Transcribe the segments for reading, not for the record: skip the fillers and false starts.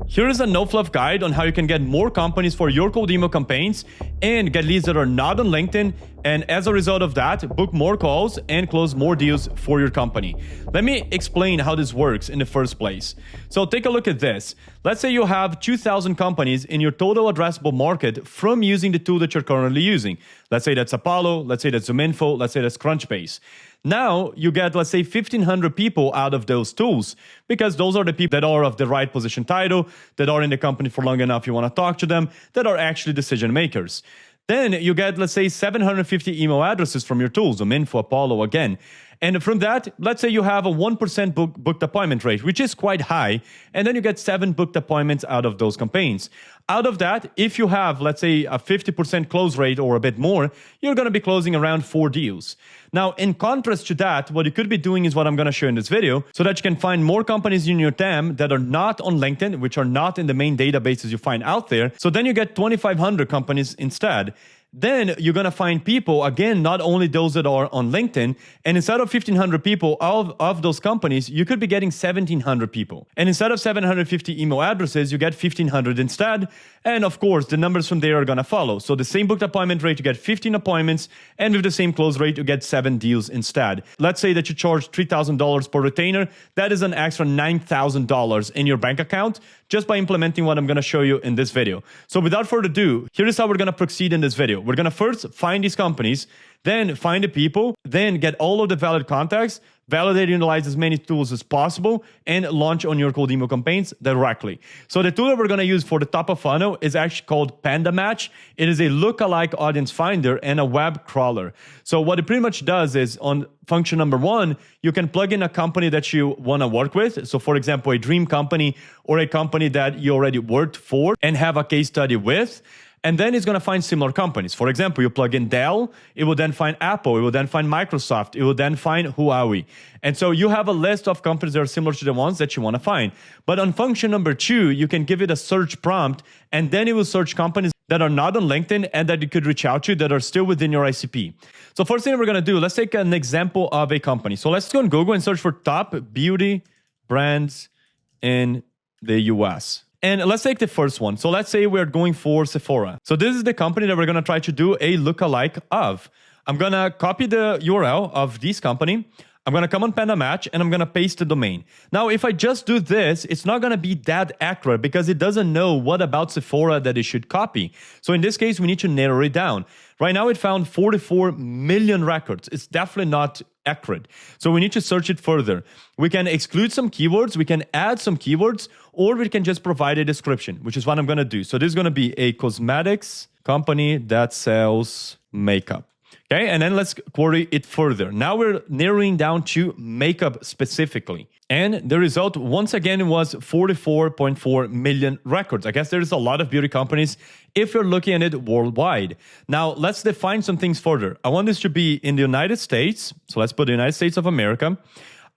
Here is a no-fluff guide on how you can get more companies for your cold email campaigns and get leads that are not on LinkedIn, and as a result of that, book more calls and close more deals for your company. Let me explain how this works in the first place. So take a look at this. Let's say you have 2,000 companies in your total addressable market from using the tool that you're currently using. Let's say that's Apollo, let's say that's ZoomInfo, let's say that's Crunchbase. Now you get, let's say, 1,500 people out of those tools, because those are the people that are of the right position title, that are in the company for long enough you want to talk to them, that are actually decision makers. Then you get, let's say, 750 email addresses from your tools, ZoomInfo, Apollo again. And from that, let's say you have a 1% booked appointment rate, which is quite high. And then you get 7 booked appointments out of those campaigns. Out of that, if you have, let's say, a 50% close rate or a bit more, you're going to be closing around 4 deals. Now, in contrast to that, what you could be doing is what I'm going to show in this video, so that you can find more companies in your TAM that are not on LinkedIn, which are not in the main databases you find out there. So then you get 2,500 companies instead. Then you're going to find people, again, not only those that are on LinkedIn, and instead of 1,500 people of those companies, you could be getting 1,700 people. And instead of 750 email addresses, you get 1,500 instead. And of course, the numbers from there are going to follow. So the same booked appointment rate, you get 15 appointments, and with the same close rate, you get 7 deals instead. Let's say that you charge $3,000 per retainer. That is an extra $9,000 in your bank account just by implementing what I'm going to show you in this video. So without further ado, here is how we're going to proceed in this video. We're going to first find these companies, then find the people, then get all of the valid contacts, validate and utilize as many tools as possible, and launch on your cold email campaigns directly. So the tool that we're going to use for the top of funnel is actually called PandaMatch. It is a lookalike audience finder and a web crawler. So what it pretty much does is, on function number 1, you can plug in a company that you want to work with. So for example, a dream company or a company that you already worked for and have a case study with. And then it's going to find similar companies. For example, you plug in Dell, it will then find Apple, it will then find Microsoft, it will then find Huawei. And so you have a list of companies that are similar to the ones that you want to find. But on function number 2, you can give it a search prompt, and then it will search companies that are not on LinkedIn and that you could reach out to that are still within your ICP. So first thing we're going to do, let's take an example of a company. So let's go on Google and search for top beauty brands in the US. And let's take the first one. So let's say we're going for Sephora. So this is the company that we're going to try to do a lookalike of. I'm going to copy the URL of this company. I'm going to come on PandaMatch and I'm going to paste the domain. Now, if I just do this, it's not going to be that accurate because it doesn't know what about Sephora that it should copy. So in this case, we need to narrow it down. Right now, it found 44 million records. It's definitely not accurate. So we need to search it further. We can exclude some keywords, we can add some keywords, or we can just provide a description, which is what I'm going to do. So this is going to be a cosmetics company that sells makeup. Okay, and then let's query it further. Now we're narrowing down to makeup specifically. And the result, once again, was 44.4 million records. I guess there's a lot of beauty companies if you're looking at it worldwide. Now, let's define some things further. I want this to be in the United States. So let's put the United States of America.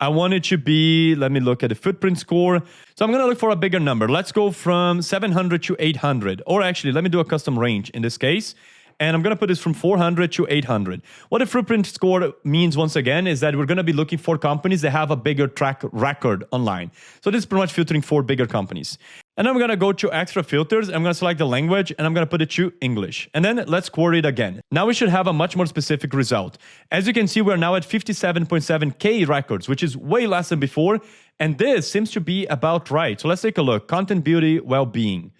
I want it to be, let me look at the footprint score. So I'm going to look for a bigger number. Let's go from 700 to 800. Or actually, let me do a custom range in this case. And I'm going to put this from 400 to 800. What the footprint score means, once again, is that we're going to be looking for companies that have a bigger track record online. So this is pretty much filtering for bigger companies. And I'm going to go to extra filters. I'm going to select the language and I'm going to put it to English. And then let's query it again. Now we should have a much more specific result. As you can see, we're now at 57.7K records, which is way less than before. And this seems to be about right. So let's take a look. Content, beauty, well-being.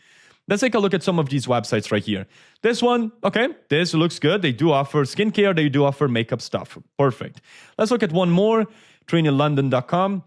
Let's take a look at some of these websites right here. This one, okay, this looks good. They do offer skincare. They do offer makeup stuff. Perfect. Let's look at one more, TriniLondon.com.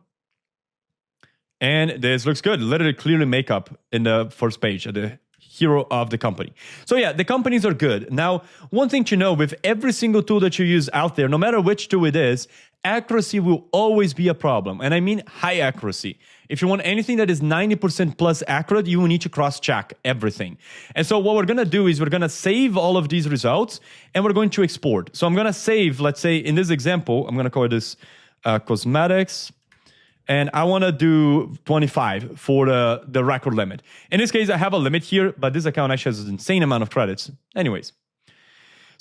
And this looks good. Literally clearly makeup in the first page, the hero of the company. So yeah, the companies are good. Now, one thing to know, with every single tool that you use out there, no matter which tool it is, accuracy will always be a problem. And I mean high accuracy. If you want anything that is 90% plus accurate, you will need to cross-check everything. And so what we're going to do is we're going to save all of these results and we're going to export. So I'm going to save, let's say in this example, I'm going to call this cosmetics. And I want to do 25 for the record limit. In this case, I have a limit here, but this account actually has an insane amount of credits. Anyways.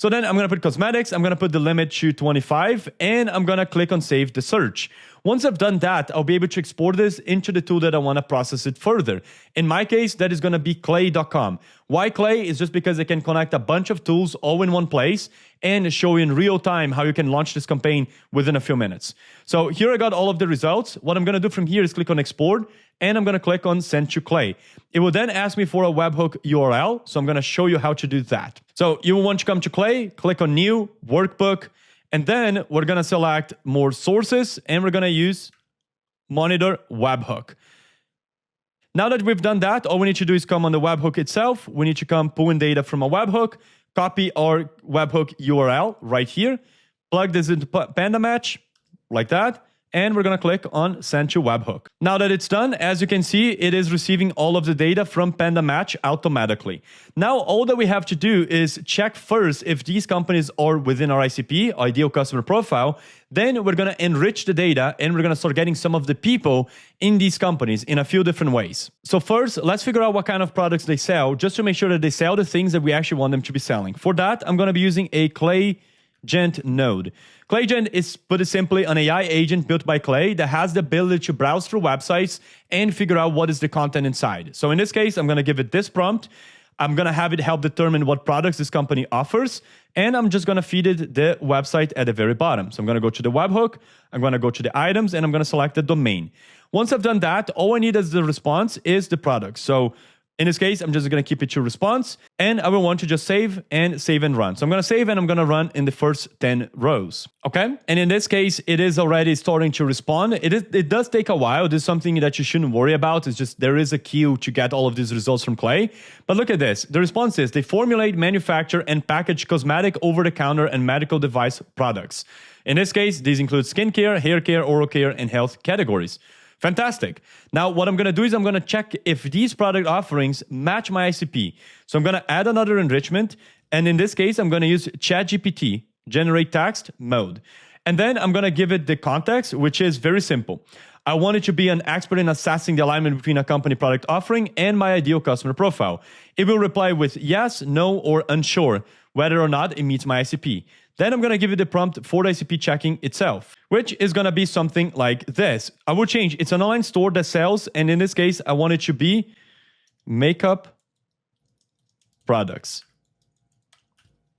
So then I'm going to put cosmetics, I'm going to put the limit to 25, and I'm going to click on save the search. Once I've done that, I'll be able to export this into the tool that I want to process it further. In my case, that is going to be clay.com. Why Clay? Is just because it can connect a bunch of tools all in one place and show you in real time how you can launch this campaign within a few minutes. So here I got all of the results. What I'm going to do from here is click on export, and I'm going to click on send to Clay. It will then ask me for a webhook URL, so I'm going to show you how to do that. So you will want to come to Clay, click on new, workbook, and then we're going to select more sources, and we're going to use monitor webhook. Now that we've done that, all we need to do is come on the webhook itself. We need to come pull in data from a webhook, copy our webhook URL right here, plug this into PandaMatch like that, and we're going to click on send to webhook. Now that it's done, as you can see, it is receiving all of the data from PandaMatch automatically. Now, all that we have to do is check first if these companies are within our ICP, ideal customer profile. Then we're going to enrich the data, and we're going to start getting some of the people in these companies in a few different ways. So first, let's figure out what kind of products they sell, just to make sure that they sell the things that we actually want them to be selling. For that, I'm going to be using a ClayGent node. ClayGent is, put it simply, an AI agent built by Clay that has the ability to browse through websites and figure out what is the content inside. So in this case, I'm going to give it this prompt. I'm going to have it help determine what products this company offers, and I'm just going to feed it the website at the very bottom. So I'm going to go to the webhook, I'm going to go to the items, and I'm going to select the domain. Once I've done that, all I need as the response is the product. So in this case, I'm just going to keep it to response, and I will want to just save and run. So I'm going to save and I'm going to run in the first 10 rows. Okay. And in this case, it is already starting to respond. It does take a while. This is something that you shouldn't worry about. It's just there is a queue to get all of these results from Clay. But look at this. The response is they formulate, manufacture, and package cosmetic, over-the-counter, and medical device products. In this case, these include skincare, hair care, oral care, and health categories. Fantastic. Now, what I'm going to do is I'm going to check if these product offerings match my ICP. So I'm going to add another enrichment. And in this case, I'm going to use ChatGPT, generate text mode. And then I'm going to give it the context, which is very simple. I want it to be an expert in assessing the alignment between a company product offering and my ideal customer profile. It will reply with yes, no, or unsure, whether or not it meets my ICP. Then I'm going to give it the prompt for the ICP checking itself, which is going to be something like this. I will change. It's an online store that sells, and in this case, I want it to be makeup products.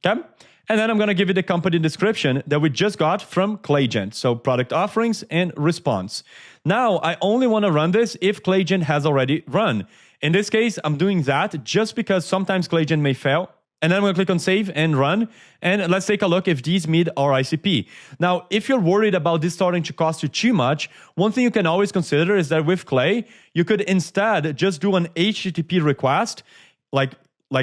Okay? And then I'm going to give it the company description that we just got from ClayGent. So product offerings and response. Now, I only want to run this if ClayGent has already run. In this case, I'm doing that just because sometimes ClayGent may fail. And then I'm going to click on save and run. And let's take a look if these meet our ICP. Now, if you're worried about this starting to cost you too much, one thing you can always consider is that with Clay, you could instead just do an HTTP request, like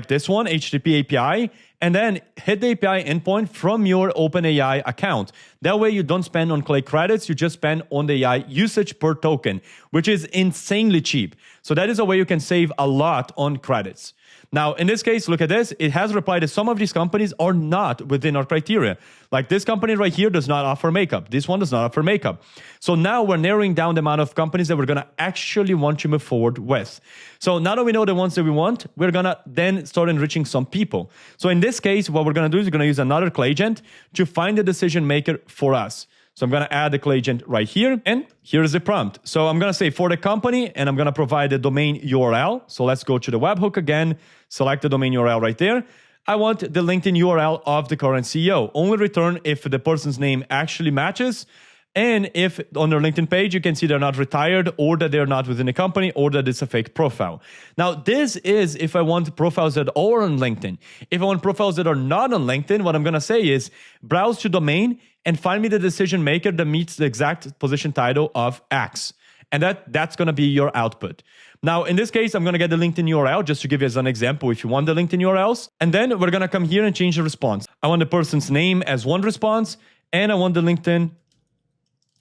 this one, HTTP API, and then hit the API endpoint from your OpenAI account. That way you don't spend on Clay credits, you just spend on the AI usage per token, which is insanely cheap. So that is a way you can save a lot on credits. Now, in this case, look at this. It has replied that some of these companies are not within our criteria. Like this company right here does not offer makeup. This one does not offer makeup. So now we're narrowing down the amount of companies that we're going to actually want to move forward with. So now that we know the ones that we want, we're going to then start enriching some people. So in this case, what we're going to do is we're going to use another ClayGent to find the decision maker for us. So I'm going to add the ClayGent right here, and here's the prompt. So I'm going to say for the company, and I'm going to provide the domain URL. So let's go to the webhook again, select the domain URL right there. I want the LinkedIn URL of the current CEO. Only return if the person's name actually matches, and if on their LinkedIn page, you can see they're not retired, or that they're not within the company, or that it's a fake profile. Now, this is if I want profiles that are on LinkedIn. If I want profiles that are not on LinkedIn, what I'm going to say is browse to domain and find me the decision maker that meets the exact position title of X. And that's going to be your output. Now, in this case, I'm going to get the LinkedIn URL just to give you as an example if you want the LinkedIn URLs. And then we're going to come here and change the response. I want the person's name as one response, and I want the LinkedIn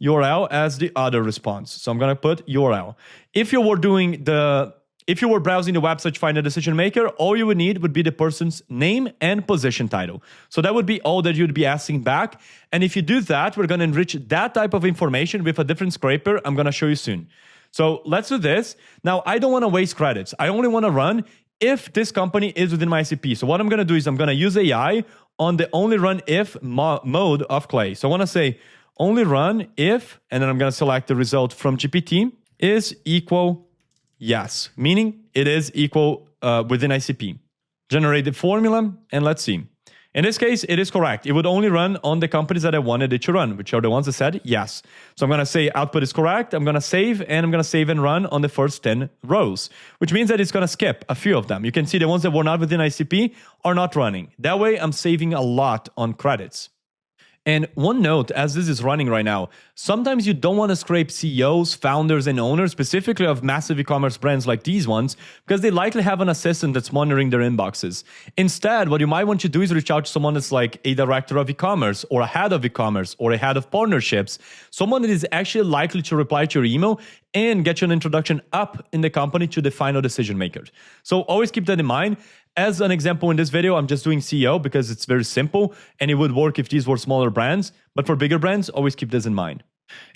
URL as the other response. So I'm going to put URL. If you were browsing the website to find a decision maker, all you would need would be the person's name and position title. So that would be all that you'd be asking back. And if you do that, we're going to enrich that type of information with a different scraper I'm going to show you soon. So let's do this. Now, I don't want to waste credits. I only want to run if this company is within my ICP. So what I'm going to do is I'm going to use AI on the only run if mode of Clay. So I want to say only run if, and then I'm going to select the result from GPT is equal yes, meaning it is equal within ICP. Generate the formula, and let's see. In this case, it is correct. It would only run on the companies that I wanted it to run, which are the ones that said yes. So I'm going to say output is correct. I'm going to save, and I'm going to save and run on the first 10 rows, which means that it's going to skip a few of them. You can see the ones that were not within ICP are not running. That way, I'm saving a lot on credits. And one note, as this is running right now, sometimes you don't want to scrape CEOs, founders, and owners, specifically of massive e-commerce brands like these ones, because they likely have an assistant that's monitoring their inboxes. Instead, what you might want to do is reach out to someone that's like a director of e-commerce, or a head of e-commerce, or a head of partnerships, someone that is actually likely to reply to your email and get you an introduction up in the company to the final decision maker. So always keep that in mind. As an example in this video, I'm just doing CEO because it's very simple and it would work if these were smaller brands. But for bigger brands, always keep this in mind.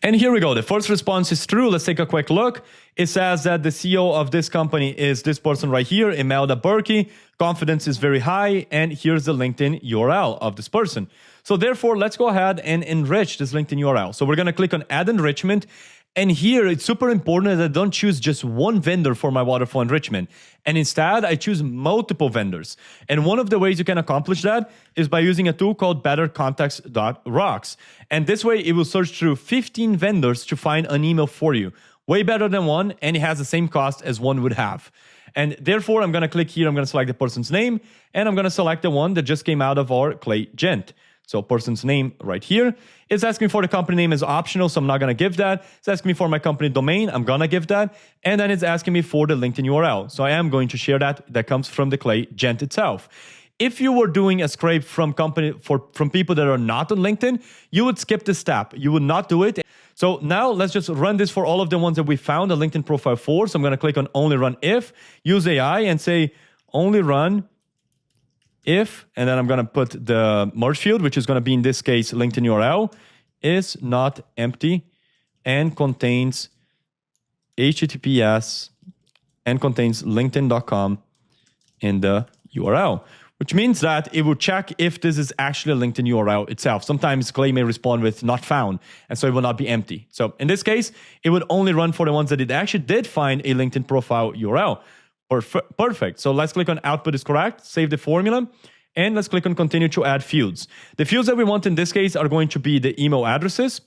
And here we go. The first response is true. Let's take a quick look. It says that the CEO of this company is this person right here, Imelda Berkey. Confidence is very high. And here's the LinkedIn URL of this person. So therefore, let's go ahead and enrich this LinkedIn URL. So we're going to click on Add Enrichment. And here, it's super important that I don't choose just one vendor for my waterfall enrichment. And instead, I choose multiple vendors. And one of the ways you can accomplish that is by using a tool called bettercontext.rocks. And this way, it will search through 15 vendors to find an email for you. Way better than one, and it has the same cost as one would have. And therefore, I'm going to click here. I'm going to select the person's name, and I'm going to select the one that just came out of our Clay Gent. So person's name right here. It's asking for the company name as optional, so I'm not going to give that. It's asking me for my company domain. I'm going to give that. And then it's asking me for the LinkedIn URL. So I am going to share that. That comes from the Clay Gent itself. If you were doing a scrape from people that are not on LinkedIn, you would skip this step. You would not do it. So now let's just run this for all of the ones that we found a LinkedIn profile for. So I'm going to click on only run if, use AI and say only run if, and then I'm going to put the merge field, which is going to be in this case LinkedIn URL, is not empty and contains HTTPS and contains linkedin.com in the URL, which means that it will check if this is actually a LinkedIn URL itself. Sometimes Clay may respond with not found, and so it will not be empty. So in this case, it would only run for the ones that it actually did find a LinkedIn profile URL. Perfect. So let's click on output is correct, save the formula, and let's click on continue to add fields. The fields that we want in this case are going to be the email addresses.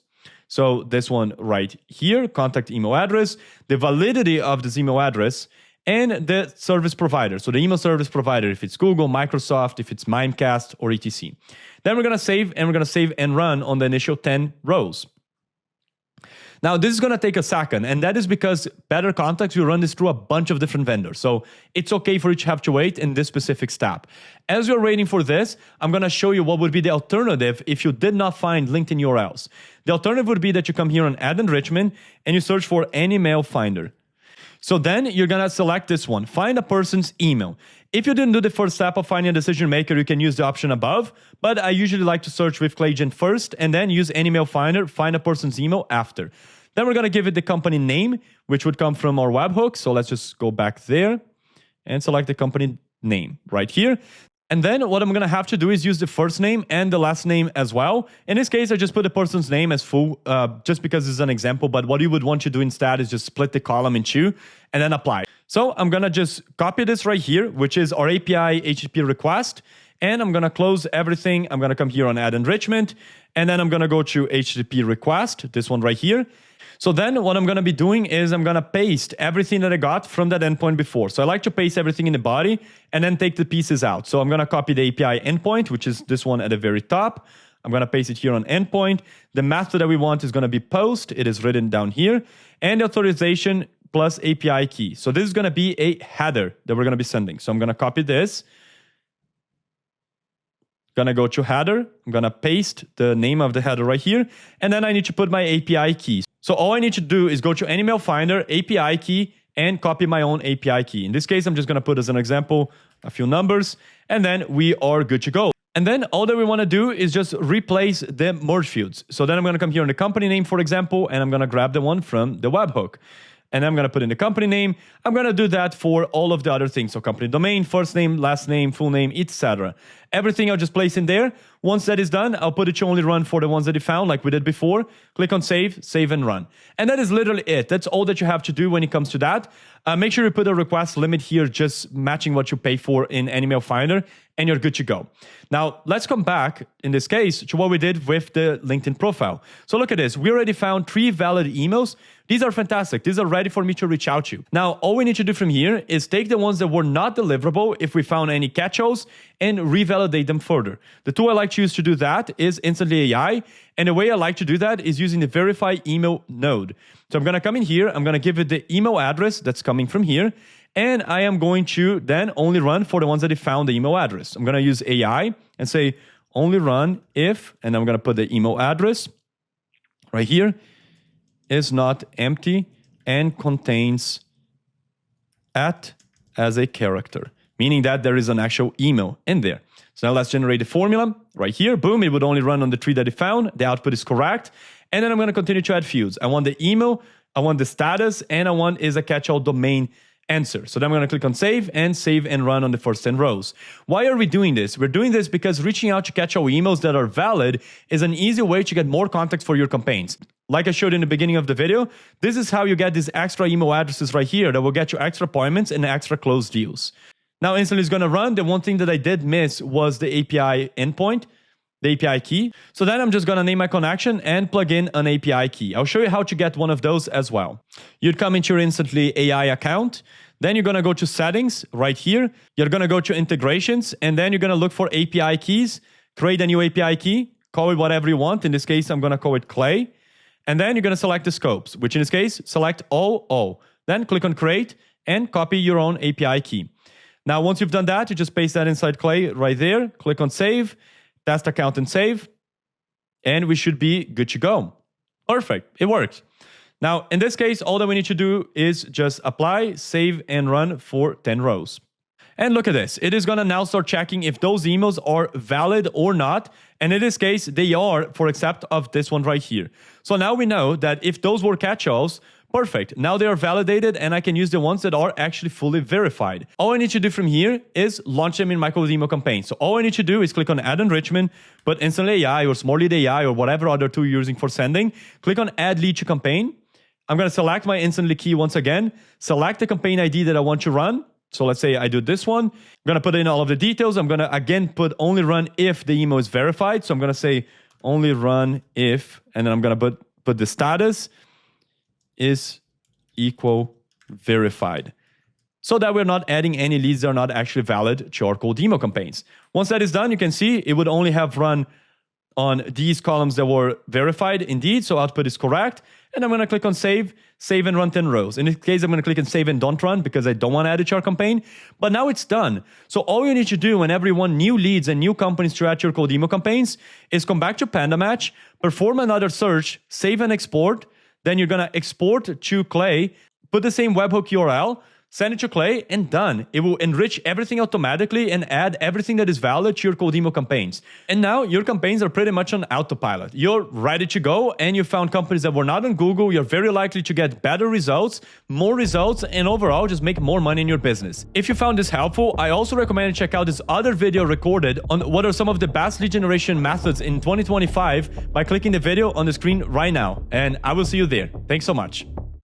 So this one right here, contact email address, the validity of this email address, and the service provider. So the email service provider, if it's Google, Microsoft, if it's Mimecast, or etc. Then we're going to save, and we're going to save and run on the initial 10 rows. Now, this is going to take a second, and that is because Better Context will run this through a bunch of different vendors. So it's okay for you to have to wait in this specific step. As you're waiting for this, I'm going to show you what would be the alternative if you did not find LinkedIn URLs. The alternative would be that you come here on Add Enrichment, and you search for any mail finder. So then you're going to select this one, find a person's email. If you didn't do the first step of finding a decision maker, you can use the option above, but I usually like to search with Clay Gent first and then use any mail finder, find a person's email after. Then we're going to give it the company name, which would come from our webhook. So let's just go back there and select the company name right here. And then what I'm going to have to do is use the first name and the last name as well. In this case, I just put the person's name as full, just because it's an example. But what you would want to do instead is just split the column in two and then apply. So I'm going to just copy this right here, which is our API HTTP request. And I'm going to close everything. I'm going to come here on Add Enrichment. And then I'm going to go to HTTP request, this one right here. So then what I'm going to be doing is I'm going to paste everything that I got from that endpoint before. So I like to paste everything in the body and then take the pieces out. So I'm going to copy the API endpoint, which is this one at the very top. I'm going to paste it here on endpoint. The method that we want is going to be post. It is written down here. And the authorization plus API key. So this is going to be a header that we're going to be sending. So I'm going to copy this. Gonna go to header. I'm gonna paste the name of the header right here. And then I need to put my API key. So all I need to do is go to any mail finder, API key, and copy my own API key. In this case, I'm just gonna put as an example a few numbers, and then we are good to go. And then all that we wanna do is just replace the merge fields. So then I'm gonna come here in the company name, for example, and I'm gonna grab the one from the webhook. And I'm going to put in the company name. I'm going to do that for all of the other things. So company domain, first name, last name, full name, etc. everything I'll just place in there. Once that is done, I'll put it to only run for the ones that you found, like we did before. Click on save, save and run. And that is literally it. That's all that you have to do when it comes to that. Make sure you put a request limit here, just matching what you pay for in AnyMail Finder, and you're good to go. Now, let's come back, in this case, to what we did with the LinkedIn profile. So look at this. We already found 3 valid emails. These are fantastic. These are ready for me to reach out to. Now, all we need to do from here is take the ones that were not deliverable, if we found any catch-alls, and revalidate them further. The tool I like to use to do that is Instantly AI. And the way I like to do that is using the verify email node. So I'm going to come in here. I'm going to give it the email address that's coming from here. And I am going to then only run for the ones that it found the email address. I'm going to use AI and say only run if, and I'm going to put the email address right here, is not empty and contains @ as a character, meaning that there is an actual email in there. So now let's generate the formula right here. Boom, it would only run on the 3 that it found. The output is correct. And then I'm going to continue to add fields. I want the email, I want the status, and I want is a catch-all domain answer. So then I'm going to click on save and run on the first 10 rows. Why are we doing this? We're doing this because reaching out to catch-all emails that are valid is an easy way to get more context for your campaigns. Like I showed in the beginning of the video, this is how you get these extra email addresses right here that will get you extra appointments and extra closed deals. Now Instantly is going to run. The one thing that I did miss was the API endpoint, the API key. So then I'm just going to name my connection and plug in an API key. I'll show you how to get one of those as well. You'd come into your Instantly AI account. Then you're going to go to settings right here. You're going to go to integrations, and then you're going to look for API keys, create a new API key, call it whatever you want. In this case, I'm going to call it Clay. And then you're going to select the scopes, which in this case, select all. Then click on create and copy your own API key. Now, once you've done that, you just paste that inside Clay right there. Click on save, test account and save. And we should be good to go. Perfect. It works. Now, in this case, all that we need to do is just apply, save, and run for 10 rows. And look at this. It is going to now start checking if those emails are valid or not. And in this case, they are, for except of this one right here. So now we know that if those were catch-alls, perfect. Now they are validated and I can use the ones that are actually fully verified. All I need to do from here is launch them in my cold email campaign. So all I need to do is click on add enrichment, put Instantly AI or Smart Lead AI or whatever other tool you're using for sending. Click on add lead to campaign. I'm going to select my Instantly key once again, select the campaign ID that I want to run. So let's say I do this one. I'm going to put in all of the details. I'm going to, again, put only run if the email is verified. So I'm going to say only run if, and then I'm going to put the status is equal verified. So that we're not adding any leads that are not actually valid to our cold email campaigns. Once that is done, you can see it would only have run on these columns that were verified indeed. So output is correct. And I'm going to click on save and run 10 rows. In this case, I'm going to click on save and don't run because I don't want to add it to our campaign. But now it's done. So all you need to do whenever you want new leads and new companies to add to your cold email campaigns is come back to PandaMatch, perform another search, save and export. Then you're going to export to Clay, put the same webhook URL, send it to Clay, and done. It will enrich everything automatically and add everything that is valid to your cold email campaigns. And now your campaigns are pretty much on autopilot. You're ready to go, and you found companies that were not on Google. You're very likely to get better results, more results, and overall just make more money in your business. If you found this helpful, I also recommend you check out this other video recorded on what are some of the best lead generation methods in 2025 by clicking the video on the screen right now. And I will see you there. Thanks so much.